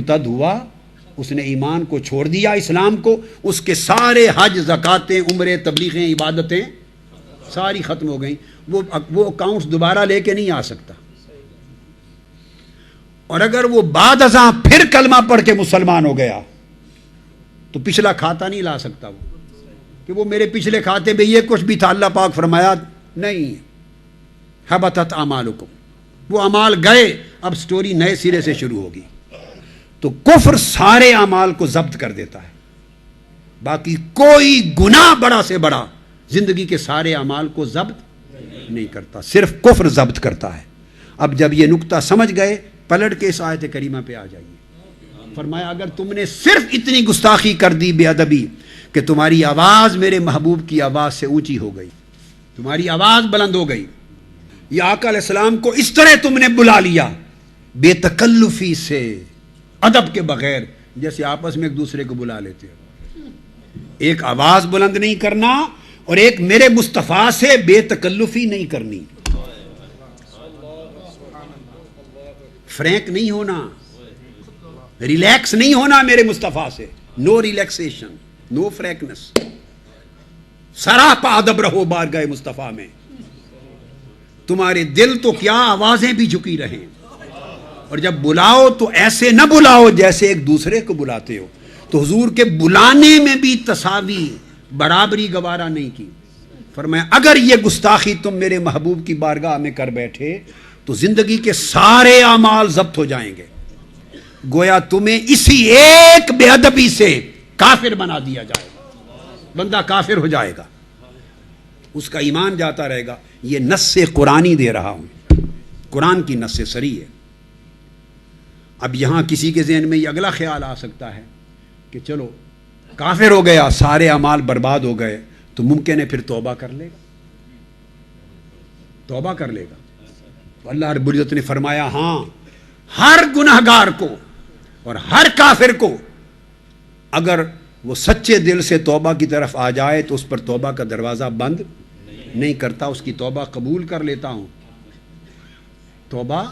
مرتد ہوا، اس نے ایمان کو چھوڑ دیا، اسلام کو، اس کے سارے حج، زکاتیں، عمرے، تبلیغیں، عبادتیں ساری ختم ہو گئیں. وہ اکاؤنٹس دوبارہ لے کے نہیں آ سکتا. اور اگر وہ بعد ازاں پھر کلمہ پڑھ کے مسلمان ہو گیا تو پچھلا کھاتا نہیں لا سکتا وہ، کہ وہ میرے پچھلے کھاتے میں یہ کچھ بھی تھا. اللہ پاک فرمایا نہیں، حبطت اعمالکم، وہ اعمال گئے، اب سٹوری نئے سرے سے شروع ہوگی. تو کفر سارے اعمال کو ضبط کر دیتا ہے، باقی کوئی گناہ بڑا سے بڑا زندگی کے سارے اعمال کو ضبط نہیں کرتا، صرف کفر ضبط کرتا ہے. اب جب یہ نکتہ سمجھ گئے، پلٹ کے اس آیت کریمہ پہ آ جائیے. فرمایا اگر تم نے صرف اتنی گستاخی کر دی، بے ادبی، کہ تمہاری آواز میرے محبوب کی آواز سے اونچی ہو گئی، تمہاری آواز بلند ہو گئی، یا آقا علیہ السلام کو اس طرح تم نے بلا لیا بے تکلفی سے، ادب کے بغیر، جیسے آپس میں ایک دوسرے کو بلا لیتے ہو. ایک آواز بلند نہیں کرنا اور ایک میرے مصطفیٰ سے بے تکلفی نہیں کرنی، فرینک نہیں ہونا، ریلیکس نہیں ہونا میرے مصطفیٰ سے. نو ریلیکسیشن، نو فریکنس، سراپا ادب رہو بارگاہ مصطفیٰ میں. تمہارے دل تو کیا، آوازیں بھی جھکی رہیں. اور جب بلاؤ تو ایسے نہ بلاؤ جیسے ایک دوسرے کو بلاتے ہو. تو حضور کے بلانے میں بھی تساوی، برابری گوارا نہیں کی. فرمایا اگر یہ گستاخی تم میرے محبوب کی بارگاہ میں کر بیٹھے تو زندگی کے سارے اعمال ضبط ہو جائیں گے. گویا تمہیں اسی ایک بے ادبی سے کافر بنا دیا جائے گا، بندہ کافر ہو جائے گا، اس کا ایمان جاتا رہے گا. یہ نص قرآنی دے رہا ہوں، قرآن کی نص سری ہے. اب یہاں کسی کے ذہن میں یہ اگلا خیال آ سکتا ہے کہ چلو کافر ہو گیا، سارے اعمال برباد ہو گئے، تو ممکن ہے پھر توبہ کر لے گا، توبہ کر لے گا. اللہ رب العزت نے فرمایا ہاں، ہر گناہگار کو اور ہر کافر کو اگر وہ سچے دل سے توبہ کی طرف آ جائے تو اس پر توبہ کا دروازہ بند نہیں کرتا، اس کی توبہ قبول کر لیتا ہوں. توبہ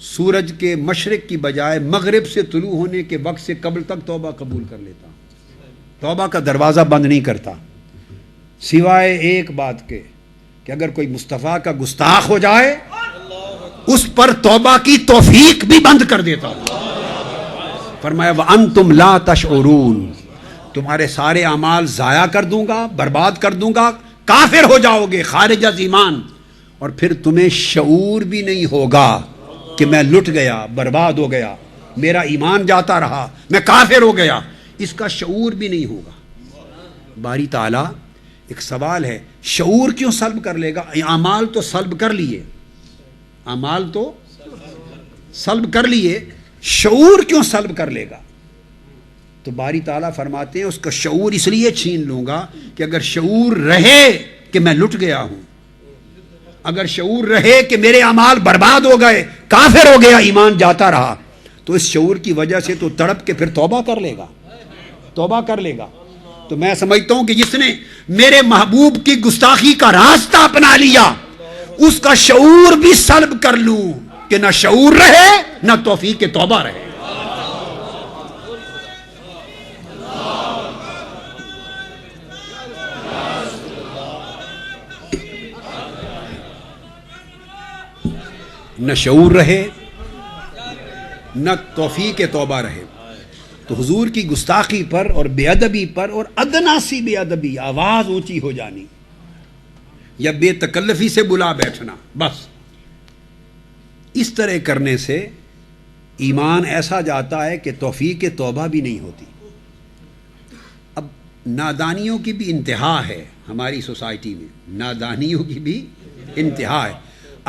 سورج کے مشرق کی بجائے مغرب سے طلوع ہونے کے وقت سے قبل تک توبہ قبول کر لیتا ہوں. توبہ کا دروازہ بند نہیں کرتا، سوائے ایک بات کے کہ اگر کوئی مصطفیٰ کا گستاخ ہو جائے اس پر توبہ کی توفیق بھی بند کر دیتا ہوں. فرمایا وَأَنْتُمْ لَا تَشْعُرُونَ، تمہارے سارے اعمال ضائع کر دوں گا، برباد کر دوں گا، کافر ہو جاؤ گے، خارج از ایمان، اور پھر تمہیں شعور بھی نہیں ہوگا کہ میں لٹ گیا، برباد ہو گیا، میرا ایمان جاتا رہا، میں کافر ہو گیا، اس کا شعور بھی نہیں ہوگا. باری تعالیٰ ایک سوال ہے، شعور کیوں سلب کر لے گا؟ اعمال تو سلب کر لیے، اعمال تو سلب کر لیے، شعور کیوں سلب کر لے گا؟ تو باری تعالیٰ فرماتے ہیں اس کا شعور اس لیے چھین لوں گا کہ اگر شعور رہے کہ میں لٹ گیا ہوں، اگر شعور رہے کہ میرے اعمال برباد ہو گئے، کافر ہو گیا، ایمان جاتا رہا، تو اس شعور کی وجہ سے تو تڑپ کے پھر توبہ کر لے گا، توبہ کر لے گا. تو میں سمجھتا ہوں کہ جس نے میرے محبوب کی گستاخی کا راستہ اپنا لیا اس کا شعور بھی سلب کر لوں کہ نہ شعور رہے نہ توفیق توبہ رہے. نہ شعور رہے نہ توفیق توبہ رہے. تو حضور کی گستاخی پر اور بے ادبی پر اور ادنا سی بے ادبی، آواز اونچی ہو جانی یا بے تکلفی سے بلا بیٹھنا، بس اس طرح کرنے سے ایمان ایسا جاتا ہے کہ توفیق توبہ بھی نہیں ہوتی. اب نادانیوں کی بھی انتہا ہے ہماری سوسائٹی میں، نادانیوں کی بھی انتہا ہے.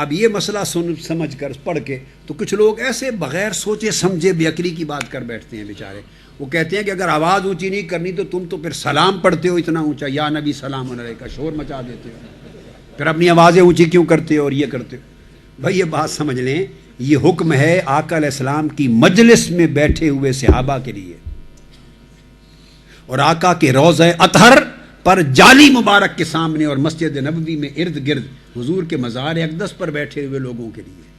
اب یہ مسئلہ سمجھ کر پڑھ کے تو کچھ لوگ ایسے بغیر سوچے سمجھے بے عقلی کی بات کر بیٹھتے ہیں بیچارے. وہ کہتے ہیں کہ اگر آواز اونچی نہیں کرنی تو تم تو پھر سلام پڑھتے ہو اتنا اونچا، یا نبی سلام علیہ کا شور مچا دیتے ہو، پھر اپنی آوازیں اونچی کیوں کرتے ہو اور یہ کرتے ہو. بھائی یہ بات سمجھ لیں، یہ حکم ہے آقا علیہ السلام کی مجلس میں بیٹھے ہوئے صحابہ کے لیے، اور آقا کے روضہ اطہر پر جالی مبارک کے سامنے اور مسجد نبوی میں ارد گرد حضور کے مزار اقدس پر بیٹھے ہوئے لوگوں کے لیے.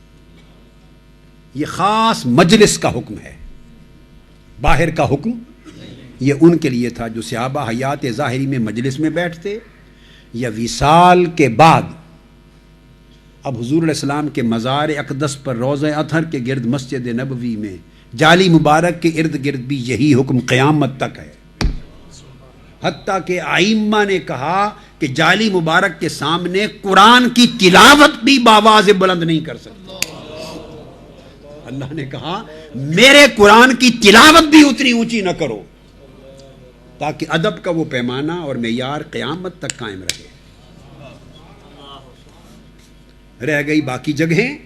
یہ خاص مجلس کا حکم ہے، باہر کا حکم یہ ان کے لیے تھا جو صحابہ حیات ظاہری میں مجلس میں بیٹھتے یا وصال کے بعد۔ اب حضور علیہ السلام کے مزار اقدس پر روضہ اطہر کے گرد مسجد نبوی میں جالی مبارک کے ارد گرد بھی یہی حکم قیامت تک ہے، حتیٰ کہ ائمہ نے کہا کہ جالی مبارک کے سامنے قرآن کی تلاوت بھی بآواز بلند نہیں کر سکتے۔ اللہ نے کہا میرے قرآن کی تلاوت بھی اتنی اونچی نہ کرو، تاکہ ادب کا وہ پیمانہ اور معیار قیامت تک قائم رہے۔ رہ گئی باقی جگہیں،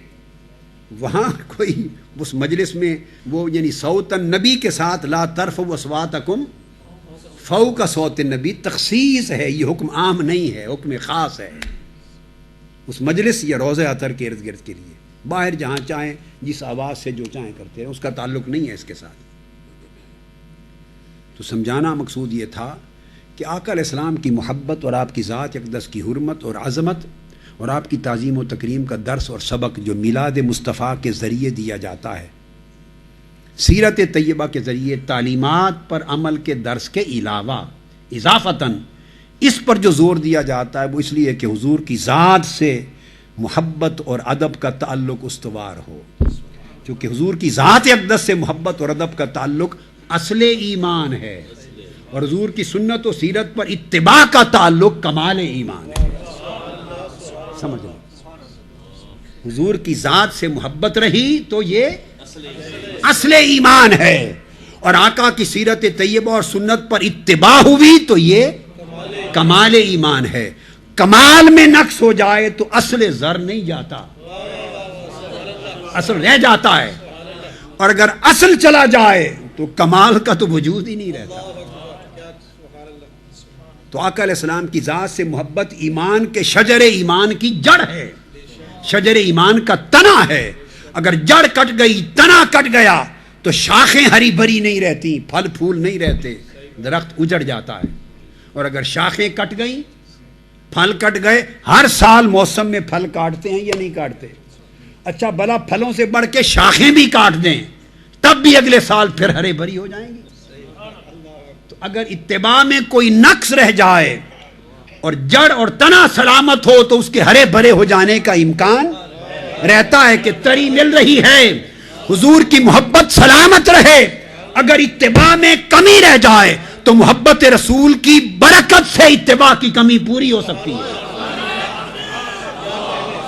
وہاں کوئی اس مجلس میں وہ یعنی صوت النبی کے ساتھ لا ترفعوا اصواتکم فوق صوت النبی تخصیص ہے، یہ حکم عام نہیں ہے، حکم خاص ہے اس مجلس یا روضہ اطہر کے ارد گرد کے لیے۔ باہر جہاں چاہیں جس آواز سے جو چاہیں کرتے ہیں، اس کا تعلق نہیں ہے اس کے ساتھ۔ تو سمجھانا مقصود یہ تھا کہ آقا علیہ السلام کی محبت اور آپ کی ذات اقدس کی حرمت اور عظمت اور آپ کی تعظیم و تکریم کا درس اور سبق جو میلاد مصطفیٰ کے ذریعے دیا جاتا ہے، سیرت طیبہ کے ذریعے تعلیمات پر عمل کے درس کے علاوہ اضافتاً اس پر جو زور دیا جاتا ہے وہ اس لیے کہ حضور کی ذات سے محبت اور ادب کا تعلق استوار ہو، کیونکہ حضور کی ذات اقدس سے محبت اور ادب کا تعلق اصل ایمان ہے، اور حضور کی سنت و سیرت پر اتباع کا تعلق کمال ایمان ہے۔ سمجھ لو، حضور کی ذات سے محبت رہی تو یہ اصل ایمان ہے، اور آقا کی سیرت طیبہ اور سنت پر اتباع ہوئی تو یہ کمال ایمان ہے۔ کمال میں نقص ہو جائے تو اصل زر نہیں جاتا، اصل رہ جاتا ہے، اور اگر اصل چلا جائے تو کمال کا تو وجود ہی نہیں رہتا۔ تو آقا علیہ السلام کی ذات سے محبت ایمان کے شجر ایمان کی جڑ ہے، شجر ایمان کا تنا ہے۔ اگر جڑ کٹ گئی، تنا کٹ گیا تو شاخیں ہری بھری نہیں رہتی، پھل پھول نہیں رہتے، درخت اجڑ جاتا ہے۔ اور اگر شاخیں کٹ گئیں، پھل کٹ گئے، ہر سال موسم میں پھل کاٹتے ہیں یا نہیں کاٹتے؟ اچھا بھلا پھلوں سے بڑھ کے شاخیں بھی کاٹ دیں تب بھی اگلے سال پھر ہرے بھری ہو جائیں گی۔ تو اگر اتباع میں کوئی نقص رہ جائے اور جڑ اور تنا سلامت ہو تو اس کے ہرے بھرے ہو جانے کا امکان رہتا ہے کہ تری مل رہی ہے، حضور کی محبت سلامت رہے۔ اگر اتباع میں کمی رہ جائے تو محبت رسول کی برکت سے اتباع کی کمی پوری ہو سکتی ہے،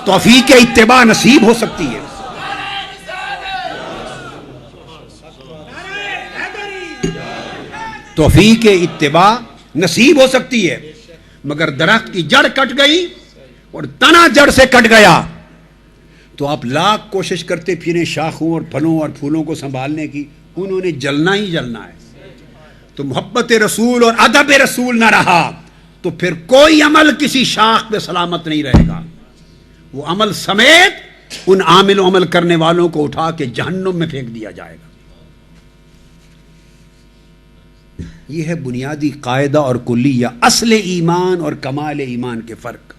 توفیق اتباع نصیب ہو سکتی ہے۔ توفیق اتباع نصیب ہو سکتی ہے، مگر درخت کی جڑ کٹ گئی اور تنا جڑ سے کٹ گیا تو آپ لاکھ کوشش کرتے پھریں شاخوں اور پھلوں اور پھولوں کو سنبھالنے کی، انہوں نے جلنا ہی جلنا ہے۔ تو محبت رسول اور ادب رسول نہ رہا تو پھر کوئی عمل کسی شاخ پہ سلامت نہیں رہے گا، وہ عمل سمیت ان عامل و عمل کرنے والوں کو اٹھا کے جہنم میں پھینک دیا جائے گا۔ یہ ہے بنیادی قاعدہ اور کلیہ، اصل ایمان اور کمال ایمان کے فرق۔